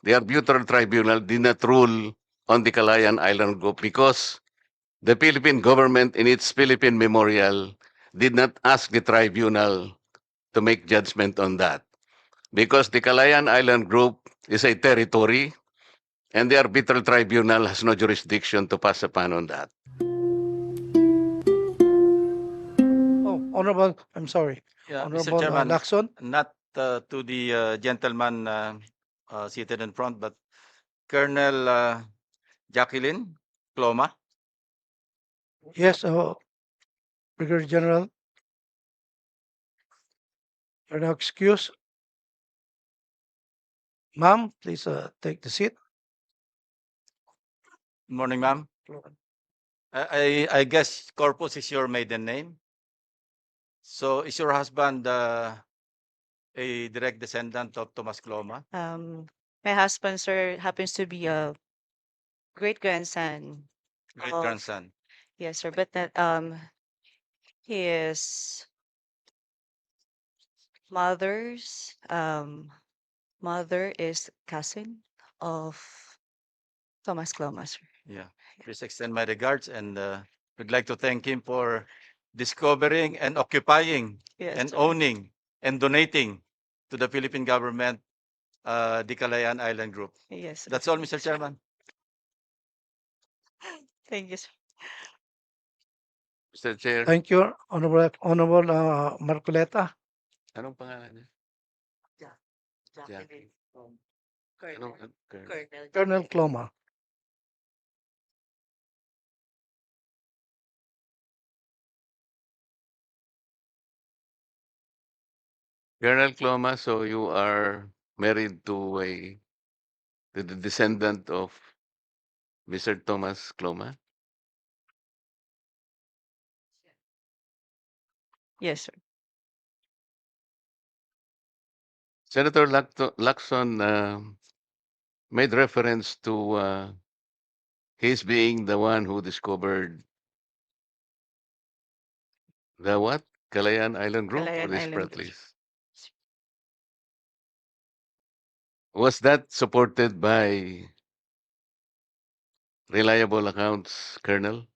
the arbitral tribunal did not rule on the Calayan Island Group because the Philippine government in its Philippine Memorial did not ask the tribunal to make judgment on that because the Calayan Island Group is a territory and the arbitral tribunal has no jurisdiction to pass upon on that. Oh, Honorable, I'm sorry, Yeah, Mr. Honorable Chairman, Lacson. not to the gentleman seated in front, but Colonel Jacqueline Ploma. Yes, Brigadier General, you're now excused. Ma'am, please take the seat. Good morning, ma'am. I guess Corpus is your maiden name. So is your husband a direct descendant of Tomas Cloma? My husband, sir, happens to be a great grandson. Great of- grandson. Yes, sir, but that his mother's mother is cousin of Thomas Cloma, sir. Yeah. Please extend my regards, and we'd like to thank him for discovering and occupying Yes, and sir. owning and donating to the Philippine government the Calayan Island Group. Yes, sir. That's all, Mr. Chairman. Thank you, sir. Mr. Chair, Thank you, Honorable Marcoleta. anong pangalan niya? Jackie. Anong, Colonel Cloma. Colonel Cloma, so you are married to the descendant of Mr. Thomas Cloma? Yes, sir. Senator Lacson made reference to his being the one who discovered the what? Calayan Island Group or Calayan the Island Group. Spratlys? Was that supported by reliable accounts, Colonel?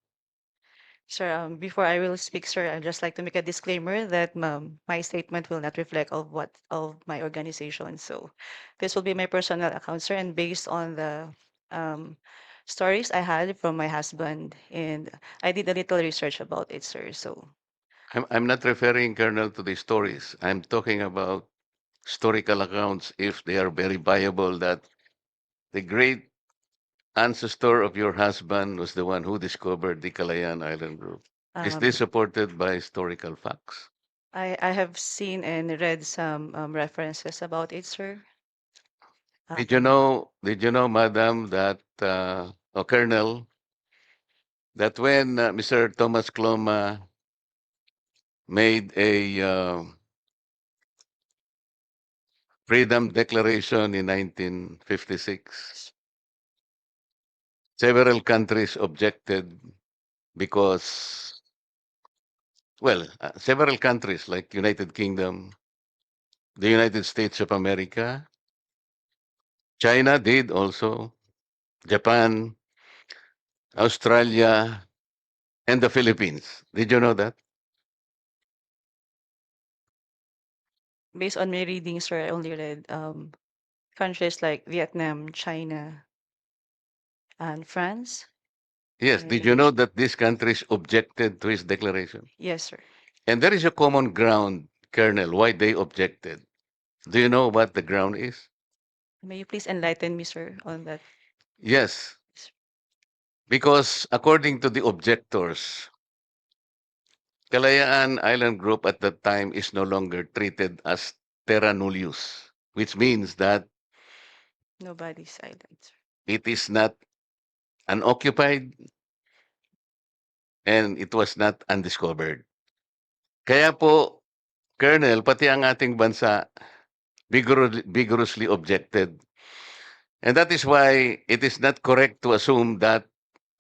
Sir, before I will speak, sir, I'd just like to make a disclaimer that my statement will not reflect of my organization. So this will be my personal account, sir, and based on the um, stories I had from my husband, and I did a little research about it, sir. So I'm not referring, Colonel, to the stories. I'm talking about historical accounts, if they are very viable, that the great ancestor of your husband was the one who discovered the Calayan Island Group. Is this um, supported by historical facts? I have seen and read some references about it, sir. Did you know? Did you know, Madam, that Colonel, that when Mr. Thomas Cloma made a Freedom Declaration in 1956, several countries objected because, well, several countries like United Kingdom, the United States of America, China did also, Japan, Australia, and the Philippines. Did you know that? Based on my reading, sir, I only read countries like Vietnam, China, and France. Yes. Did you And know that these countries objected to his declaration? yes, sir. And there is a common ground, Colonel, why they objected. Do you know what the ground is? May you please enlighten me, sir, on that? Yes, because according to the objectors, Kalayaan Island Group at that time is no longer treated as terra nullius, which means that Nobody's island, sir. it is not unoccupied and it was not undiscovered. Kaya po, Colonel, pati ang ating bansa vigorously objected. And that is why it is not correct to assume that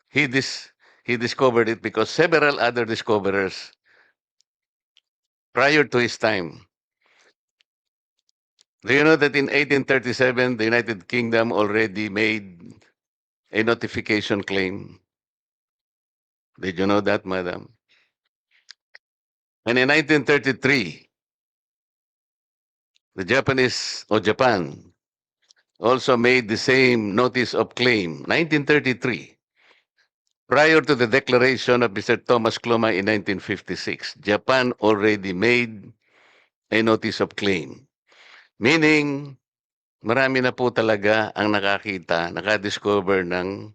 he dis he discovered it because several other discoverers prior to his time Do you know that in 1837, the United Kingdom already made a notification claim? Did you know that, madam? And in 1933, the Japanese or Japan also made the same notice of claim, 1933, prior to the declaration of Mr. Thomas Kloma in 1956. Japan already made a notice of claim. Meaning, marami na po talaga ang nakakita, nakadiscover ng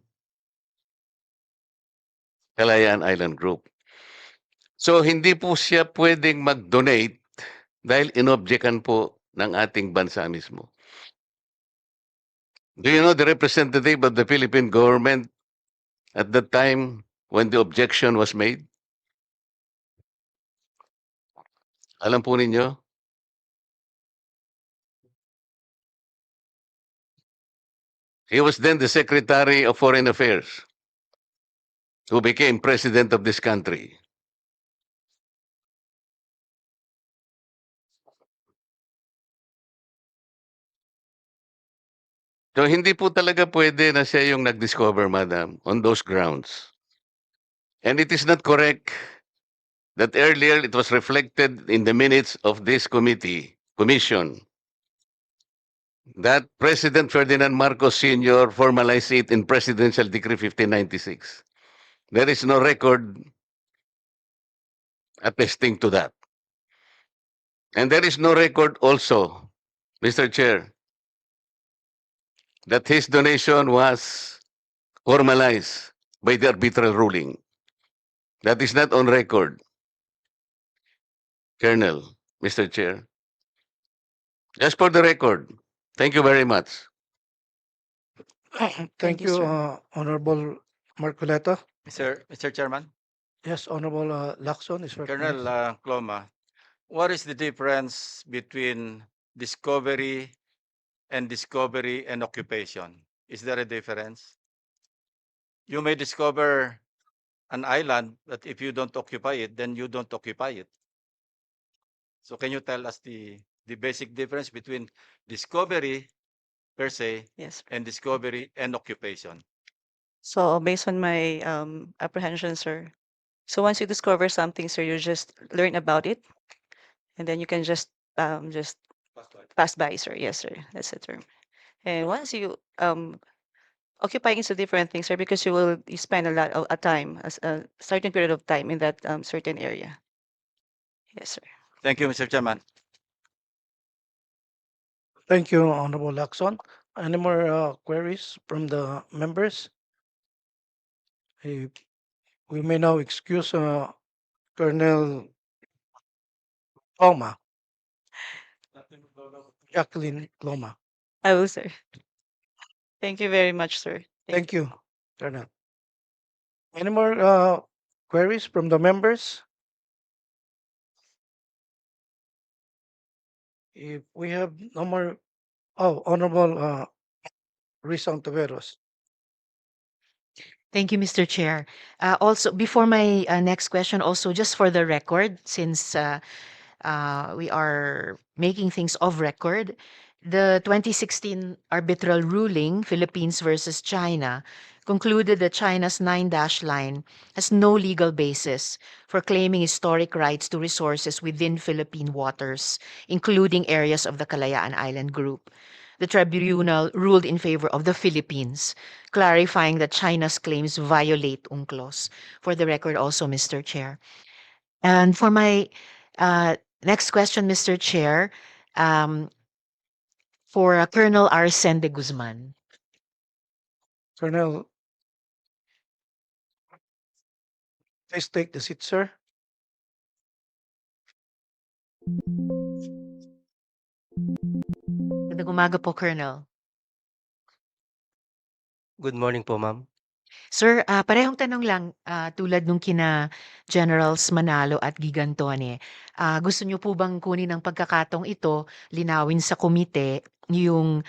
Kalayaan Island Group. So, hindi po siya pwedeng mag-donate dahil inobjekan po ng ating bansa mismo. Do you know the representative of the Philippine government at that time when the objection was made? Alam po ninyo? He was then the Secretary of Foreign Affairs who became President of this country. So hindi po talaga pwede na siya yung nag-discover, madam, on those grounds. And it is not correct that earlier it was reflected in the minutes of this commission, that President Ferdinand Marcos Sr. formalized it in Presidential Decree 1596. There is no record attesting to that. And there is no record also, Mr. Chair, that his donation was formalized by the arbitral ruling. That is not on record, Colonel, Mr. Chair. Just for the record. Thank you very much. Thank you, you, sir. Honorable Marcoleta. Mr. Chairman, Yes, Honorable Lacson is recognized. Colonel Kloma, what is the difference between discovery and occupation? Is there a difference? You may discover an island, but if you don't occupy it, then you don't occupy it. So can you tell us the basic difference between discovery per se Yes. and discovery and occupation? So based on my apprehension, sir. So once you discover something, sir, you just learn about it, and then you can just pass by, sir. Yes, sir. That's the term. And once you occupying is a different thing, sir, because you spend a lot of a time, a certain period of time in that certain area. Yes, sir. Thank you, Mr. Chairman. Thank you, Honorable Lacson. Any more queries from the members? We may now excuse Colonel Kloma, Jacqueline Kloma. I will, sir. Thank you very much, sir. Thank you, Colonel. Any more queries from the members? If we have no more, Honorable Rizal Taveros. Thank you, Mr. Chair. Also, before my next question, also just for the record, since we are making things of record, the 2016 arbitral ruling, Philippines versus China, concluded that China's 9-dash line has no legal basis for claiming historic rights to resources within Philippine waters, including areas of the Kalayaan Island Group. The tribunal ruled in favor of the Philippines, clarifying that China's claims violate UNCLOS. For the record also, Mr. Chair. And for my next question, Mr. Chair, for Colonel Arsen de Guzman. Colonel, please take the seat, sir. Magandang umaga po, Colonel. Good morning po, ma'am. Sir, parehong tanong lang tulad nung kina Generals Manalo at Gigantone. Gusto niyo po bang kunin ang pagkakataong ito, linawin sa komite yung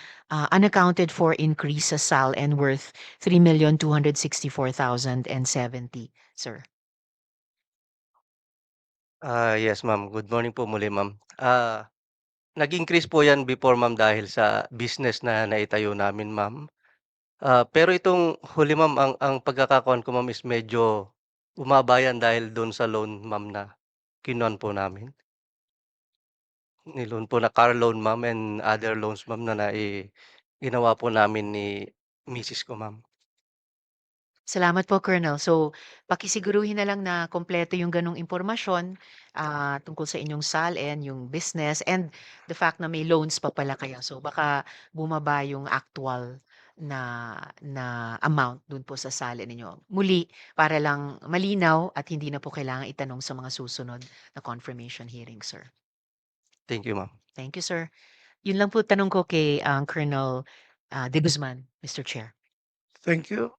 unaccounted for increase sa SAL and worth 3,264,070, sir? Yes, ma'am. Good morning po muli, ma'am. Nag-increase po yan before, ma'am, dahil sa business na naitayo namin, ma'am. Pero itong huli, ma'am, ang pagkakakuan ko, ma'am, is medyo bumaba yan dahil doon sa loan, ma'am, na kinuhan po namin. Ni-loan po na car loan, ma'am, and other loans, ma'am, na ginawa po namin ni misis ko, ma'am. Salamat po, Colonel. So, pakisiguruhin na lang na kompleto yung ganong impormasyon tungkol sa inyong SALN, yung business, and the fact na may loans pa pala kayo. So, baka bumaba yung actual na amount dun po sa SALN ninyo. Muli, para lang malinaw at hindi na po kailangan itanong sa mga susunod na confirmation hearing, sir. Thank you, ma'am. Thank you, sir. Yun lang po tanong ko kay Colonel De Guzman, Mr. Chair. Thank you.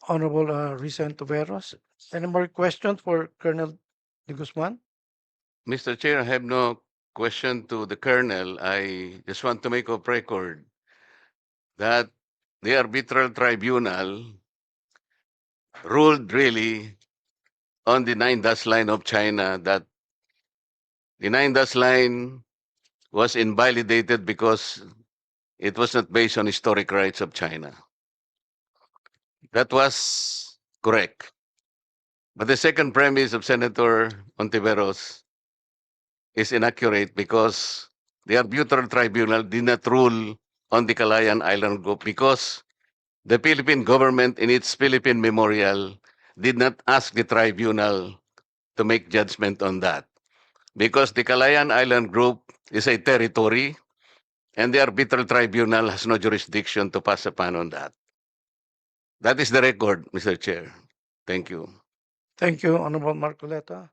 Honorable Risa Antiveros. Any more questions for Colonel De Guzman? Mr. Chair, I have no question to the Colonel. I just want to make of record that the arbitral tribunal ruled really on the 9-dash line of China that the 9-dash line was invalidated because it was not based on historic rights of China. That was correct. But the second premise of Senator Ontiveros is inaccurate because the arbitral tribunal did not rule on the Calayan Island Group because the Philippine government in its Philippine memorial did not ask the tribunal to make judgment on that. Because the Calayan Island Group is a territory and the arbitral tribunal has no jurisdiction to pass upon on that. That is the record, Mr. Chair. Thank you. Thank you, Honorable Marcoleta.